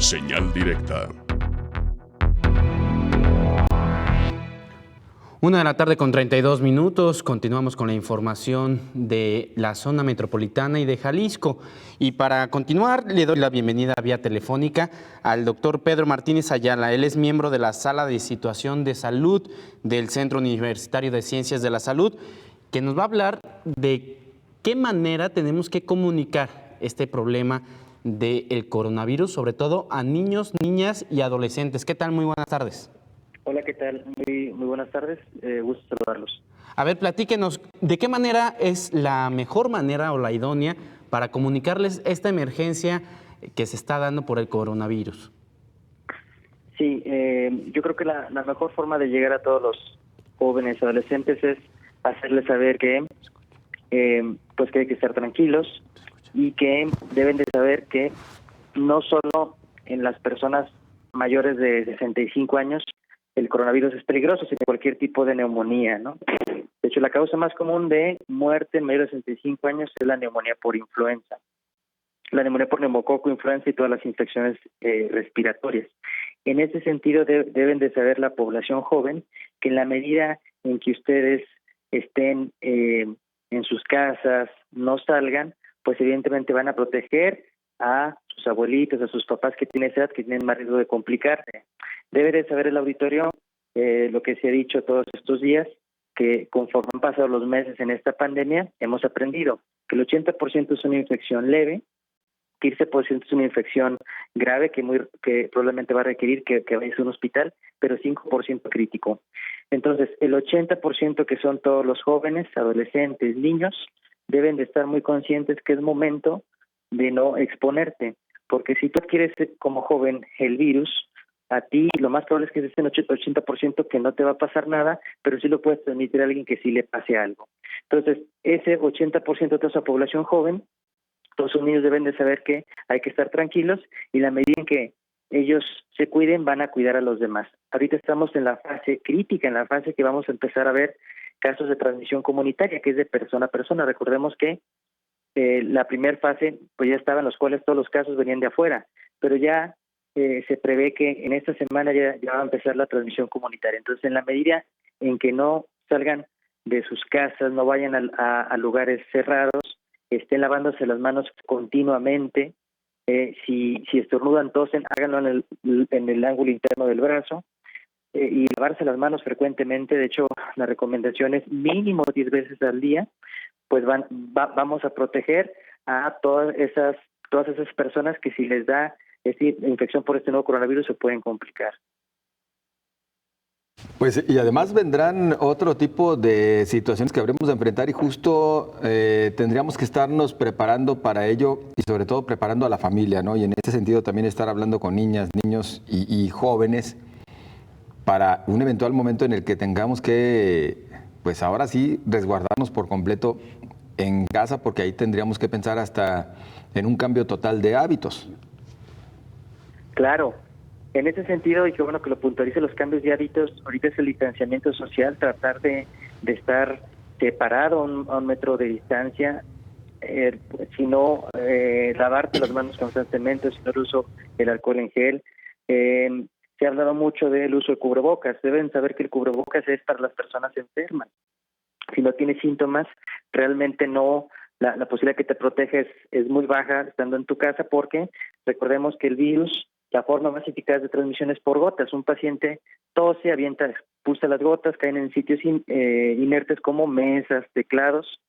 Señal directa. 1:32 p.m. Continuamos con la información de la zona metropolitana y de Jalisco. Y para continuar, le doy la bienvenida vía telefónica al doctor Pedro Martínez Ayala. Él es miembro de la Sala de Situación de Salud del Centro Universitario de Ciencias de la Salud, que nos va a hablar de qué manera tenemos que comunicar este problema del coronavirus, sobre todo a niños, niñas y adolescentes. ¿Qué tal? Muy buenas tardes. Hola, ¿qué tal? Muy buenas tardes, gusto saludarlos. A ver, platíquenos, ¿de qué manera es la mejor manera o la idónea para comunicarles esta emergencia que se está dando por el coronavirus? Sí, yo creo que la mejor forma de llegar a todos los jóvenes y adolescentes es hacerles saber que pues que hay que estar tranquilos y que deben de saber que no solo en las personas mayores de 65 años el coronavirus es peligroso, sino cualquier tipo de neumonía, ¿no? De hecho, la causa más común de muerte en mayores de 65 años es la neumonía por influenza. La neumonía por neumococo, influenza y todas las infecciones respiratorias. En ese sentido, deben de saber la población joven que en la medida en que ustedes estén en sus casas, no salgan, pues evidentemente van a proteger a sus abuelitos, a sus papás que tienen esa edad, que tienen más riesgo de complicarse. Debe de saber el auditorio lo que se ha dicho todos estos días, que conforme han pasado los meses en esta pandemia, hemos aprendido que el 80% es una infección leve, 15% es una infección grave que probablemente va a requerir que vayas a un hospital, pero 5% crítico. Entonces, el 80% que son todos los jóvenes, adolescentes, niños, deben de estar muy conscientes que es momento de no exponerte, porque si tú adquieres como joven el virus, a ti lo más probable es que estés en 80% que no te va a pasar nada, pero sí lo puedes transmitir a alguien que sí le pase algo. Entonces, ese 80% de toda esa población joven, todos los niños deben de saber que hay que estar tranquilos y la medida en que ellos se cuiden, van a cuidar a los demás. Ahorita estamos en la fase crítica, en la fase que vamos a empezar a ver casos de transmisión comunitaria, que es de persona a persona. Recordemos que la primera fase, pues ya estaba en los cuales todos los casos venían de afuera, pero ya se prevé que en esta semana ya va a empezar la transmisión comunitaria. Entonces, en la medida en que no salgan de sus casas, no vayan a lugares cerrados, estén lavándose las manos continuamente, si estornudan, tosen, háganlo en el ángulo interno del brazo, y lavarse las manos frecuentemente. De hecho, la recomendación es mínimo 10 veces al día, pues vamos a proteger a todas esas personas que si les da infección por este nuevo coronavirus se pueden complicar. Pues y además vendrán otro tipo de situaciones que habremos de enfrentar y justo tendríamos que estarnos preparando para ello y sobre todo preparando a la familia, ¿no? Y en este sentido también estar hablando con niñas, niños y jóvenes para un eventual momento en el que tengamos que, pues ahora sí, resguardarnos por completo en casa, porque ahí tendríamos que pensar hasta en un cambio total de hábitos. Claro. En ese sentido, y qué bueno que lo puntualice, los cambios de hábitos, ahorita es el distanciamiento social, tratar de estar separado a un metro de distancia, si no, lavarte las manos constantemente, si no el uso del alcohol en gel. Se ha hablado mucho del uso de cubrebocas. Deben saber que el cubrebocas es para las personas enfermas. Si no tienes síntomas, realmente no, la posibilidad que te proteges es muy baja estando en tu casa, porque recordemos que el virus, la forma más eficaz de transmisión es por gotas. Un paciente tose, avienta, expulsa las gotas, caen en sitios inertes como mesas, teclados,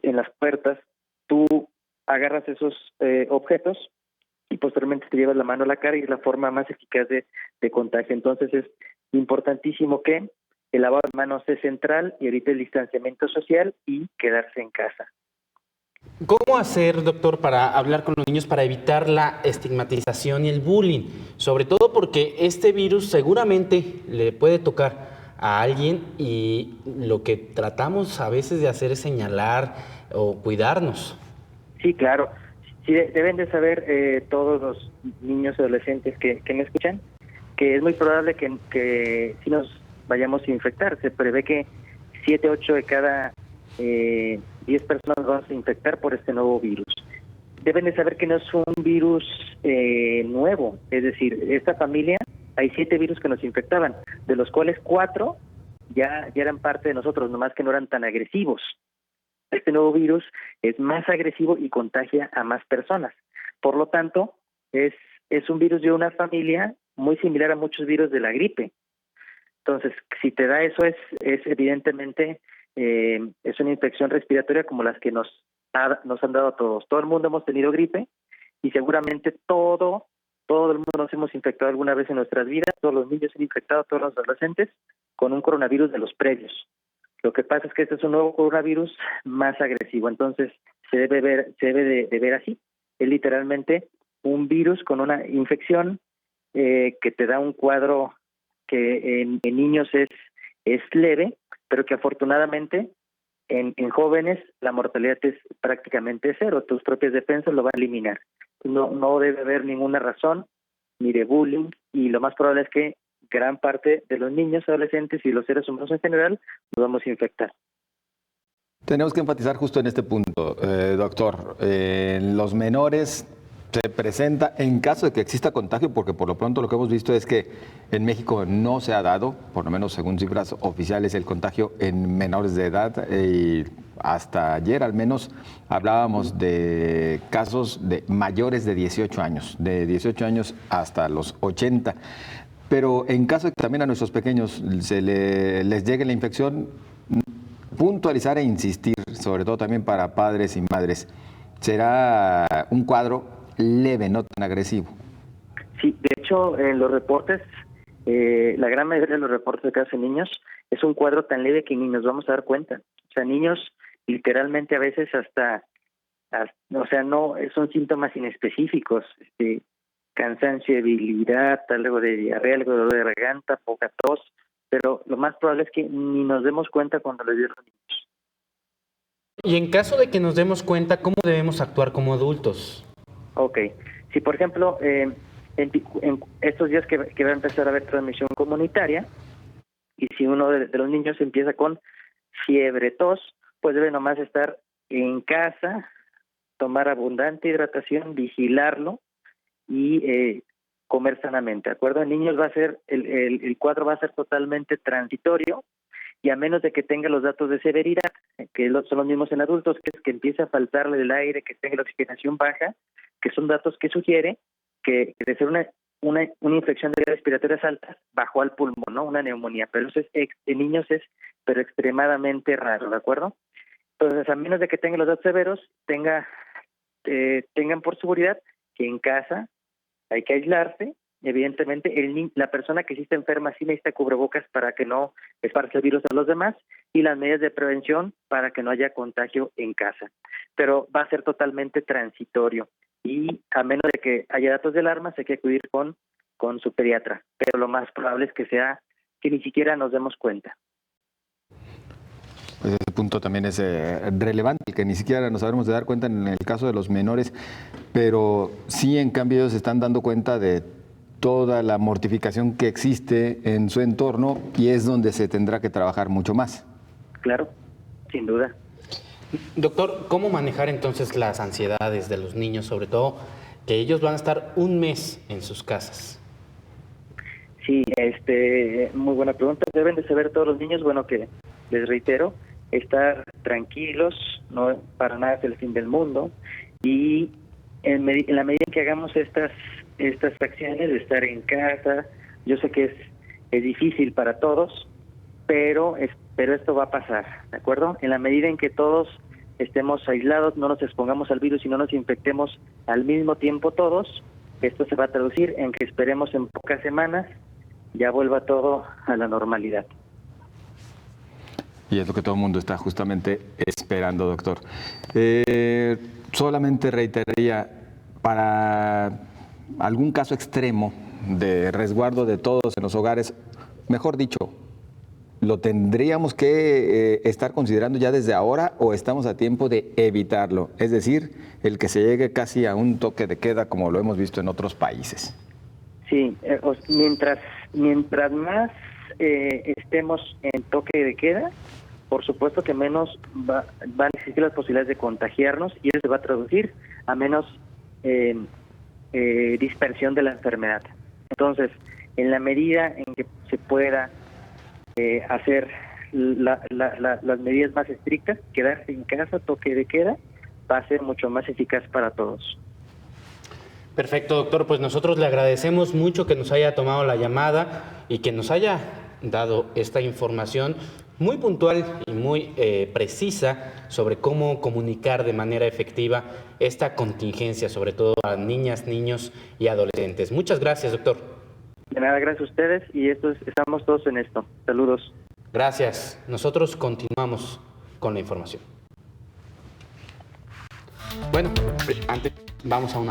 en las puertas. Tú agarras esos objetos y posteriormente te llevas la mano a la cara y es la forma más eficaz de contagio. Entonces es importantísimo que el lavado de manos es central y ahorita el distanciamiento social y quedarse en casa. ¿Cómo hacer, doctor, para hablar con los niños para evitar la estigmatización y el bullying? Sobre todo porque este virus seguramente le puede tocar a alguien y lo que tratamos a veces de hacer es señalar o cuidarnos. Sí, claro. Sí, deben de saber todos los niños y adolescentes que me escuchan que es muy probable que si nos vayamos a infectar. Se prevé que 7-8 de cada 10 personas van a infectar por este nuevo virus. deben de saber que no es un virus nuevo. Es decir, esta familia, hay 7 virus que nos infectaban, de los cuales 4 ya eran parte de nosotros, nomás que no eran tan agresivos. Este nuevo virus es más agresivo y contagia a más personas. Por lo tanto, es un virus de una familia muy similar a muchos virus de la gripe. Entonces, si te da eso, es evidentemente es una infección respiratoria como las que nos han dado a todos. Todo el mundo hemos tenido gripe y seguramente todo el mundo nos hemos infectado alguna vez en nuestras vidas. Todos los niños se han infectado, todos los adolescentes, con un coronavirus de los previos. Lo que pasa es que este es un nuevo coronavirus más agresivo, entonces se debe de ver así. Es literalmente un virus con una infección que te da un cuadro que en niños es leve, pero que afortunadamente en jóvenes la mortalidad es prácticamente cero. Tus propias defensas lo van a eliminar. No debe haber ninguna razón ni de bullying, y lo más probable es que gran parte de los niños, adolescentes y los seres humanos en general nos vamos a infectar. Tenemos que enfatizar justo en este punto, doctor. Los menores se presenta en caso de que exista contagio, porque por lo pronto lo que hemos visto es que en México no se ha dado, por lo menos según cifras oficiales, el contagio en menores de edad. Y hasta ayer al menos hablábamos de casos de mayores de 18 años, de 18 años hasta los 80. Pero en caso de que también a nuestros pequeños les llegue la infección, puntualizar e insistir, sobre todo también para padres y madres, será un cuadro leve, no tan agresivo. Sí, de hecho, en los reportes, la gran mayoría de los reportes que hacen niños, es un cuadro tan leve que ni nos vamos a dar cuenta. O sea, niños literalmente a veces o sea, no, son síntomas inespecíficos, cansancio, debilidad, algo de diarrea, algo de dolor de garganta, poca tos, pero lo más probable es que ni nos demos cuenta cuando les dieron a los niños. Y en caso de que nos demos cuenta, ¿cómo debemos actuar como adultos? Ok, si por ejemplo en estos días que va a empezar a haber transmisión comunitaria, y si uno de los niños empieza con fiebre, tos, pues debe nomás estar en casa, tomar abundante hidratación, vigilarlo y comer sanamente, ¿de acuerdo? En niños va a ser, el cuadro va a ser totalmente transitorio, y a menos de que tenga los datos de severidad, que son los mismos en adultos, que es que empiece a faltarle el aire, que tenga la oxigenación baja, que son datos que sugiere que de ser una infección de vías respiratorias altas, bajó al pulmón, ¿no? Una neumonía, pero eso en niños es pero extremadamente raro, ¿de acuerdo? Entonces, a menos de que tenga los datos severos, tengan por seguridad que en casa hay que aislarse. Evidentemente, la persona que sí está enferma sí necesita cubrebocas para que no esparza el virus a los demás, y las medidas de prevención para que no haya contagio en casa. Pero va a ser totalmente transitorio, y a menos de que haya datos de alarma, hay que acudir con su pediatra. Pero lo más probable es que ni siquiera nos demos cuenta. Pues ese punto también es relevante, el que ni siquiera nos habremos de dar cuenta en el caso de los menores, pero sí, en cambio, ellos se están dando cuenta de toda la mortificación que existe en su entorno, y es donde se tendrá que trabajar mucho más. Claro, sin duda. Doctor, ¿cómo manejar entonces las ansiedades de los niños, sobre todo que ellos van a estar un mes en sus casas? Sí, muy buena pregunta. Deben de saber todos los niños, bueno, que les reitero, estar tranquilos, no para nada es el fin del mundo, y en la medida en que hagamos estas acciones de estar en casa, yo sé que es difícil para todos, pero esto va a pasar, ¿de acuerdo? En la medida en que todos estemos aislados, no nos expongamos al virus y no nos infectemos al mismo tiempo todos, esto se va a traducir en que esperemos en pocas semanas ya vuelva todo a la normalidad. Y es lo que todo el mundo está justamente esperando, doctor. Solamente reiteraría, para algún caso extremo de resguardo de todos en los hogares, mejor dicho, ¿lo tendríamos que estar considerando ya desde ahora, o estamos a tiempo de evitarlo? Es decir, el que se llegue casi a un toque de queda como lo hemos visto en otros países. Sí, mientras más estemos en toque de queda, por supuesto que menos van a existir las posibilidades de contagiarnos y eso se va a traducir a menos dispersión de la enfermedad. Entonces, en la medida en que se pueda hacer las medidas más estrictas, quedarse en casa, toque de queda, va a ser mucho más eficaz para todos. Perfecto, doctor. Pues nosotros le agradecemos mucho que nos haya tomado la llamada y que nos haya dado esta información muy puntual y muy precisa sobre cómo comunicar de manera efectiva esta contingencia, sobre todo a niñas, niños y adolescentes. Muchas gracias, doctor. De nada, gracias a ustedes y estamos todos en esto. Saludos. Gracias. Nosotros continuamos con la información. Bueno, antes vamos a una